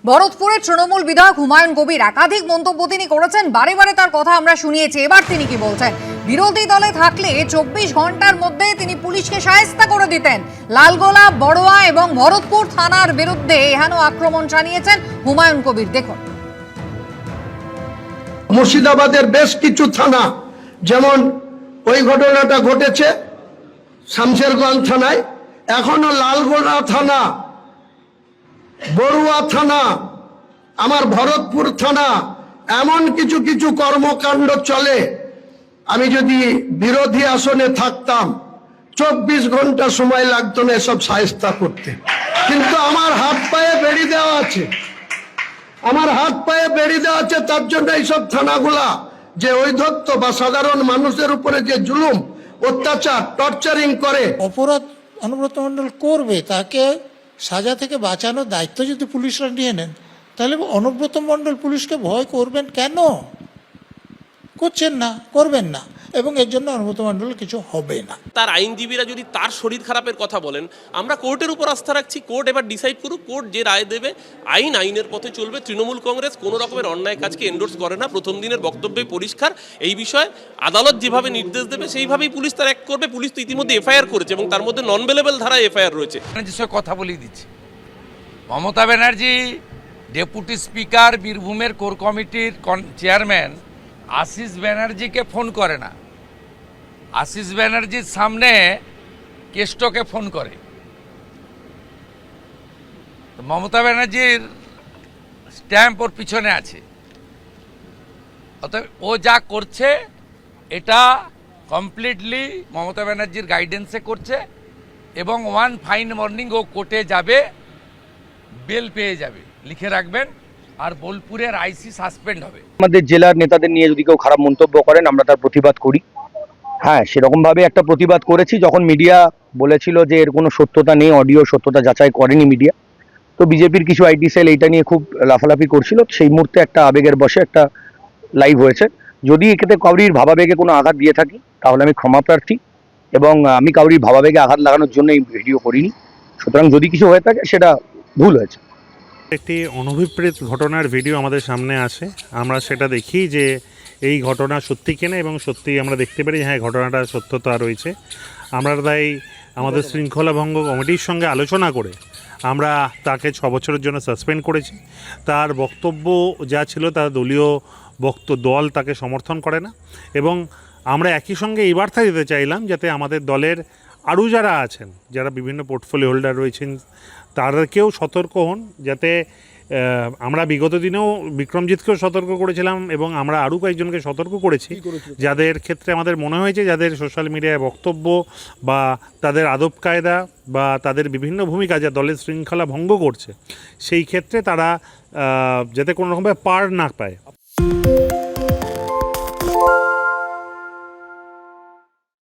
ভরতপুরের তৃণমূল বিধায়ক হুমায়ুন কবির একাধিক মন্তব্য তিনি করেছেন, বারে বারে তার কথা আমরা শুনিয়েছি। এবার তিনি কি বলছেন? বিরোধী দলে থাকলে 24 ঘন্টার মধ্যে তিনি পুলিশকে শায়েস্তা করে দিতেন। লালগোলা, বড়োয়া এবং ভরতপুর থানার বিরুদ্ধে এহেন আক্রমণ জানিয়েছেন হুমায়ুন কবির। দেখুন, মুর্শিদাবাদের বেশ কিছু থানা, যেমন ওই ঘটনাটা ঘটেছে শামশেরগঞ্জ থানায়, এখনো লালগোলা থানা, বড়ুয়া থানা, আমার ভরতপুর থানা, এমন কিছু কিছু কর্মকাণ্ড চলে। আমি যদি বিরোধী আসনে থাকতাম 24 ঘন্টা সময় লাগতো না এসব শায়েস্তা করতে, কিন্তু আমার হাত পায়ে বেড়ি দেওয়া আছে, তার জন্য এইসব থানাগুলা যে ঐধত্য বা সাধারণ মানুষের উপরে যে জুলুম, অত্যাচার, টর্চারিং করে, অপরাধ অনুব্রত মণ্ডল করবে, তাকে সাজা থেকে বাঁচানোর দায়িত্ব যদি পুলিশরা নিয়ে নেন, তাহলে অনুব্রত মণ্ডল পুলিশকে ভয় করবেন কেন? করছেন না, করবেন না, এবং এর জন্য অনুব্রত মণ্ডল কিছু হবে না। তার আইনজীবীরা যদি তার শরীর খারাপের কথা বলেন, আমরা কোর্টের উপর আস্থা রাখছি, কোর্ট এবার ডিসাইড করুক, কোর্ট যে রায় দেবে, আইনের পথে চলবে। তৃণমূল কংগ্রেস কোনো রকমের অন্যায় কাজকে এন্ডোর্স করে না, প্রথম দিনের বক্তব্যে পরিষ্কার। এই বিষয়ে আদালত যেভাবে নির্দেশ দেবে সেইভাবেই পুলিশ তার অ্যাক্ট করবে। পুলিশ তো ইতিমধ্যে এফআইআর করেছে এবং তার মধ্যে নন বেলেবল ধারায় এফআইআর রয়েছে। কথা বলিয়ে দিচ্ছি, মমতা ব্যানার্জি ডেপুটি স্পিকার, বীরভূমের কোর কমিটির চেয়ারম্যান আশিস ব্যানার্জিকে ফোন করে না, আশিস ব্যানার্জির সামনে কেষ্টকে ফোন করে। মমতা ব্যানার্জির স্ট্যাম্প ওর পিছনে আছে। অতএব ও যা করছে এটা কমপ্লিটলি মমতা ব্যানার্জির গাইডেন্সে করছে, এবং ওয়ান ফাইন মর্নিং ও কোর্টে যাবে, বেল পেয়ে যাবে, লিখে রাখবেন। আর বোলপুরের আইসি সাসপেন্ড হবে। আমাদের জেলার নেতাদের নিয়ে যদি কেউ খারাপ মন্তব্য করেন, আমরা তার প্রতিবাদ করি। হ্যাঁ, সেরকমভাবে একটা প্রতিবাদ করেছি যখন মিডিয়া বলেছিল যে এর কোনো সত্যতা নেই, অডিও সত্যতা যাচাই করেনি মিডিয়া। তো বিজেপির কিছু আইটি সেল এইটা নিয়ে খুব লাফালাফি করছিল, সেই মুহূর্তে একটা আবেগের বশে একটা লাইভ হয়েছে। যদি এক্ষেত্রে কাউরির ভাবাবেগে কোনো আঘাত দিয়ে থাকি তাহলে আমি ক্ষমা প্রার্থী, এবং আমি কাউরির ভাবাবেগে আঘাত লাগানোর জন্য এই ভিডিও করিনি। সুতরাং যদি কিছু হয়ে থাকে সেটা ভুল হয়েছে। একটি অনভিপ্রেত ঘটনার ভিডিও আমাদের সামনে আসে, আমরা সেটা দেখি যে এই ঘটনা সত্যি কিনা, এবং সত্যি আমরা দেখতে পারি হ্যাঁ ঘটনাটার সত্যতা রয়েছে। আমরা তাই আমাদের শৃঙ্খলা ভঙ্গ কমিটির সঙ্গে আলোচনা করে আমরা তাকে 6 বছরের জন্য সাসপেন্ড করেছি। তার বক্তব্য যা ছিল তার দলীয় দল তাকে সমর্থন করে না, এবং আমরা একই সঙ্গে এই বার্তা দিতে চাইলাম যাতে আমাদের দলের আরও যারা আছেন, যারা বিভিন্ন পোর্টফোলিও হোল্ডার রয়েছেন, তাদেরকেও সতর্ক হন। যাতে আমরা বিগত দিনেও বিক্রমজিৎকেও সতর্ক করেছিলাম, এবং আমরা আরও কয়েকজনকে সতর্ক করেছি যাদের ক্ষেত্রে আমাদের মনে হয়েছে যাদের সোশ্যাল মিডিয়ায় বক্তব্য বা তাদের আদব কায়দা বা তাদের বিভিন্ন ভূমিকা যা দলের শৃঙ্খলা ভঙ্গ করছে, সেই ক্ষেত্রে তারা যাতে কোনো রকমের পার না পায়।